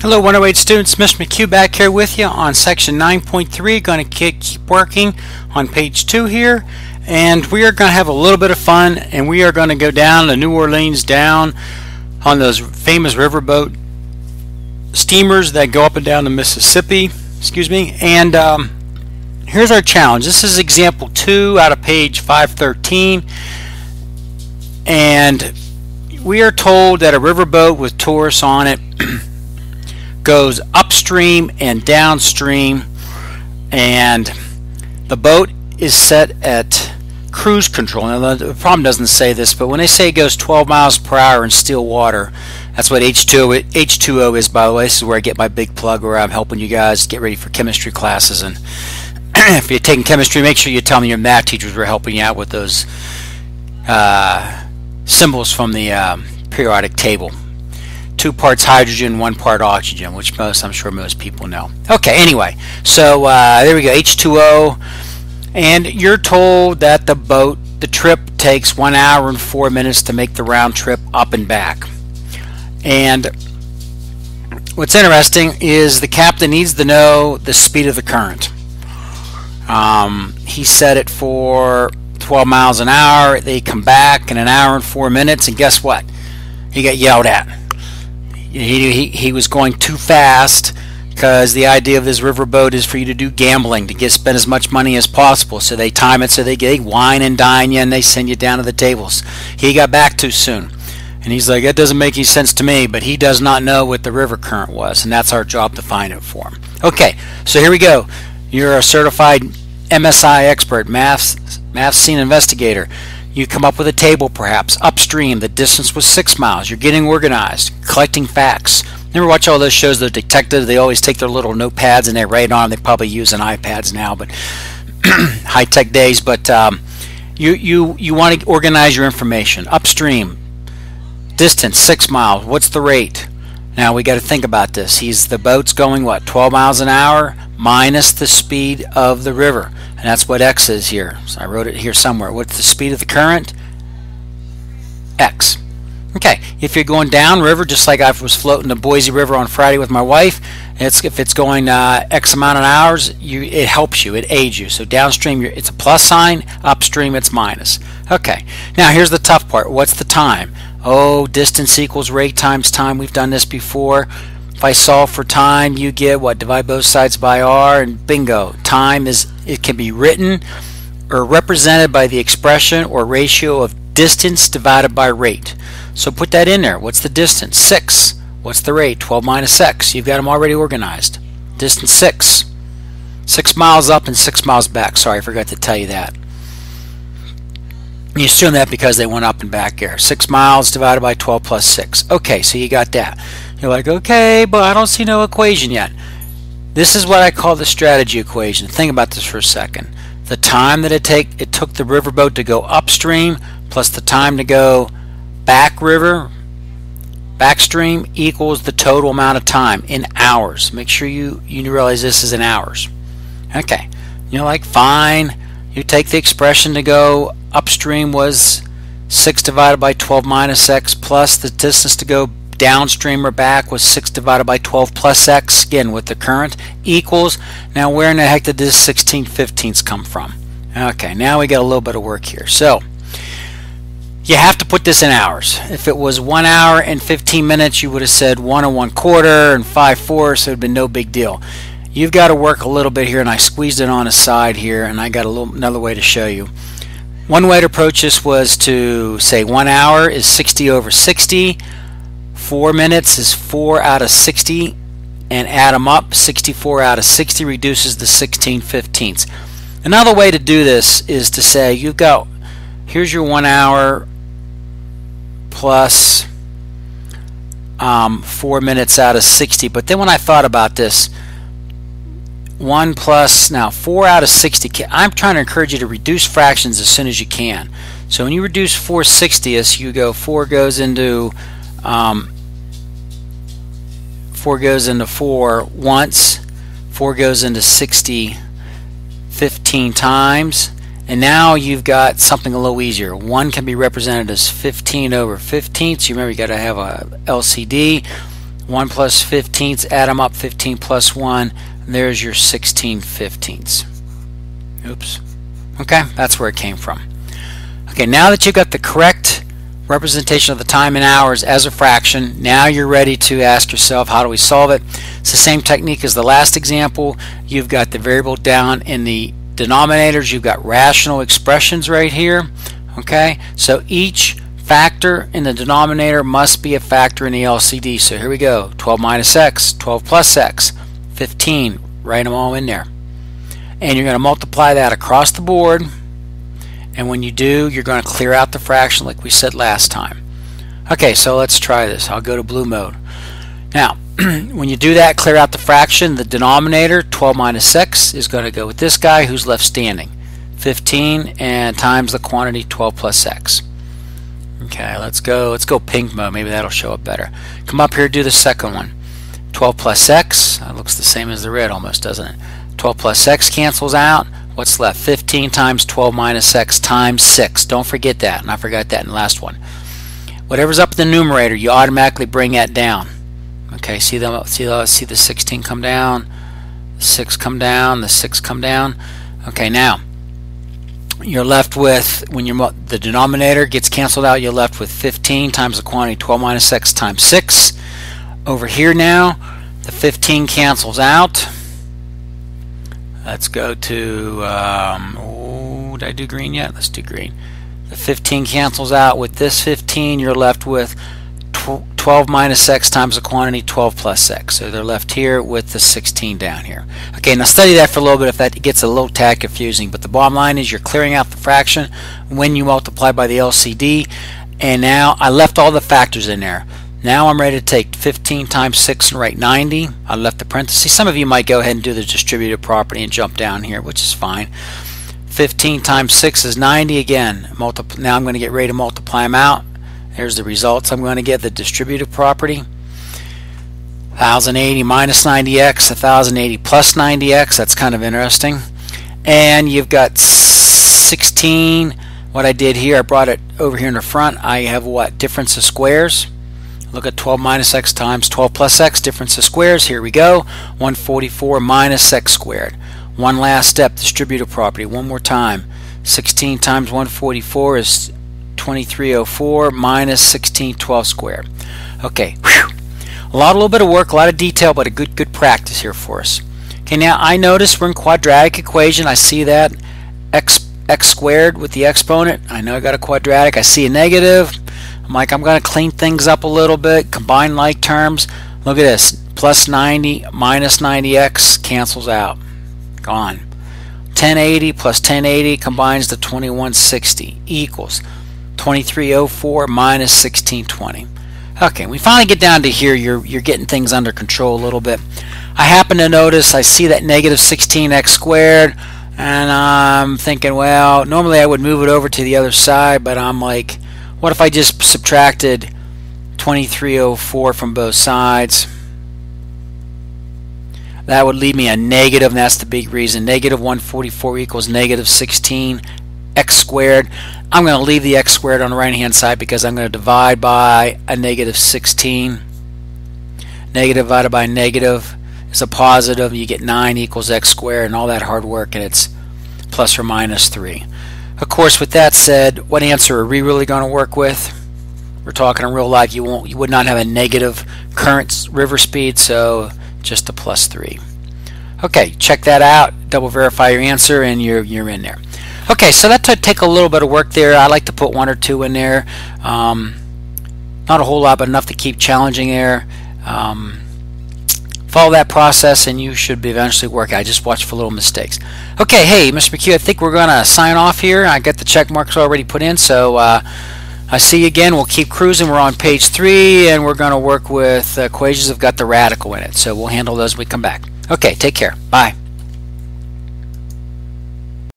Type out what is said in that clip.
Hello 108 students, Mr. McHugh back here with you on section 9.3. Going to keep working on page 2 here, and we are going to have a little bit of fun, and we are going to go down to New Orleans, down on those famous riverboat steamers that go up and down the Mississippi, and here's our challenge. This is example 2 out of page 513, and we are told that a riverboat with tourists on it goes upstream and downstream, and the boat is set at cruise control. Now the problem doesn't say this, but when they say it goes 12 miles per hour in still water, that's what H2O is, by the way. This is where I get my big plug, where I'm helping you guys get ready for chemistry classes. And if you're taking chemistry, make sure you tell me your math teachers were helping you out with those symbols from the periodic table. 2 parts hydrogen, 1 part oxygen, which I'm sure most people know. Okay, anyway, so there we go, H2O, and you're told that the trip takes 1 hour and 4 minutes to make the round trip up and back. And what's interesting is the captain needs to know the speed of the current. He set it for 12 miles an hour. They come back in 1 hour and 4 minutes, and guess what? He got yelled at. He was going too fast, because the idea of this riverboat is for you to do gambling, to spend as much money as possible. So they time it so they wine and dine you, and they send you down to the tables. He got back too soon, and he's like, that doesn't make any sense to me, but he does not know what the river current was, and that's our job to find it for him. Okay, so here we go. You're a certified MSI expert, math scene investigator. You come up with a table, perhaps. Upstream, the distance was 6 miles. You're getting organized, collecting facts. Never watch all those shows, the detectives, they always take their little notepads and they write on. They probably use an iPads now, but high-tech days. But you want to organize your information. Upstream, distance, 6 miles. What's the rate? Now we got to think about this. The boat's going, what, 12 miles an hour minus the speed of the river. And that's what X is here. So I wrote it here somewhere. What's the speed of the current? X. Okay, if you're going downriver, just like I was floating the Boise River on Friday with my wife, if it's going X amount of hours, it helps you, it aids you. So downstream, it's a plus sign. Upstream, it's minus. Okay, now here's the tough part. What's the time? Oh, distance equals rate times time. We've done this before. If I solve for time, you get what? Divide both sides by r, and bingo. Time can be written or represented by the expression or ratio of distance divided by rate. So put that in there. What's the distance? 6. What's the rate? 12 minus x. You've got them already organized. Distance 6. 6 miles up and 6 miles back. Sorry, I forgot to tell you that. You assume that because they went up and back here. 6 miles divided by 12 plus 6. Okay, so you got that. You're like, okay, but I don't see no equation yet. This is what I call the strategy equation. Think about this for a second. The time that it took the riverboat to go upstream plus the time to go backstream equals the total amount of time in hours. Make sure you realize this is in hours. Okay, you're like, fine. You take the expression to go upstream was 6 divided by 12 minus x, plus the distance to go downstream or back was 6 divided by 12 plus x, again with the current, equals, now where in the heck did this 16/15ths come from? Okay, now we got a little bit of work here. So you have to put this in hours. If it was 1 hour and 15 minutes, you would have said 1 1/4 and 5/4, so it would have been no big deal. You've got to work a little bit here, and I squeezed it on a side here, and I got another way to show you. One way to approach this was to say 1 hour is 60 over 60. 4 minutes is 4 out of 60, and add them up. 64 out of 60 reduces the 16/15ths. Another way to do this is to say here's your 1 hour plus 4 minutes out of 60. But then when I thought about this, 1 plus, now 4 out of 60, I'm trying to encourage you to reduce fractions as soon as you can. So when you reduce 4/60ths, you go 4 goes into 4 once, 4 goes into 60 15 times, and now you've got something a little easier. 1 can be represented as 15 over 15, so you remember you got to have a LCD. 1 plus 15ths, add them up, 15 plus 1, and there's your 16/15. Oops. Okay, that's where it came from. Okay, now that you've got the correct representation of the time in hours as a fraction, now you're ready to ask yourself, how do we solve it? It's the same technique as the last example. You've got the variable down in the denominators. You've got rational expressions right here. Okay, so each factor in the denominator must be a factor in the LCD. So here we go. 12 minus x, 12 plus x, 15. Write them all in there. And you're going to multiply that across the board. And when you do, you're going to clear out the fraction like we said last time. Okay, so let's try this. I'll go to blue mode. Now, when you do that, clear out the fraction. The denominator, 12 minus x, is going to go with this guy who's left standing. 15 and times the quantity 12 plus x. Okay, let's go pink mode. Maybe that'll show up better. Come up here, do the second one. 12 plus x, that looks the same as the red almost, doesn't it? 12 plus x cancels out. What's left? 15 times 12 minus x times 6. Don't forget that, and I forgot that in the last one. Whatever's up in the numerator, you automatically bring that down. Okay, see the 16 come down, the 6 come down, the 6 come down. Okay, now you're left with, when the denominator gets canceled out, you're left with 15 times the quantity 12 minus x times 6. Over here now, the 15 cancels out. Let's go to, did I do green yet? Let's do green. The 15 cancels out. With this 15, you're left with 12 minus x times the quantity 12 plus x. So they're left here with the 16 down here. Okay, now study that for a little bit if that gets a little tad confusing. But the bottom line is you're clearing out the fraction when you multiply by the LCD. And now I left all the factors in there. Now I'm ready to take 15 times 6 and write 90. I left the parentheses. Some of you might go ahead and do the distributive property and jump down here, which is fine. 15 times 6 is 90 again. Now I'm going to get ready to multiply them out. There's the results. I'm going to get the distributive property. 1080 minus 90x, 1080 plus 90x. That's kind of interesting. And you've got 16. What I did here, I brought it over here in the front. I have what? Difference of squares. Look at 12 minus x times 12 plus x, difference of squares. Here we go. 144 minus x squared. One last step, distributive property. One more time. 16 times 144 is 2304 minus 1612 squared. Okay, whew. A little bit of work, a lot of detail, but a good practice here for us. Okay, now I notice we're in quadratic equation. I see that x squared with the exponent. I know I got a quadratic. I see a negative. I'm like, I'm going to clean things up a little bit, combine like terms. Look at this, plus 90 minus 90x cancels out, gone. 1080 plus 1080 combines to 2160 equals 2304 minus 1620. Okay, we finally get down to here. You're getting things under control a little bit. I happen to notice I see that negative 16x squared, and I'm thinking, well, normally I would move it over to the other side, but I'm like, what if I just subtracted 2304 from both sides? That would leave me a negative, and that's the big reason. Negative 144 equals negative 16x squared. I'm going to leave the x squared on the right hand side because I'm going to divide by a negative 16. Negative divided by negative is a positive. You get 9 equals x squared, and all that hard work, and it's plus or minus 3. Of course, with that said, what answer are we really going to work with? We're talking in real life. You would not have a negative current river speed, so just a plus 3. Okay, check that out. Double verify your answer, and you're in there. Okay, so that take a little bit of work there. I like to put 1 or 2 in there. Not a whole lot, but enough to keep challenging there. Follow that process and you should be eventually working. I just watch for little mistakes. Okay, hey, Mr. McHugh, I think we're going to sign off here. I got the check marks already put in, so I see you again. We'll keep cruising. We're on page 3, and we're going to work with equations that have got the radical in it. So we'll handle those when we come back. Okay, take care. Bye.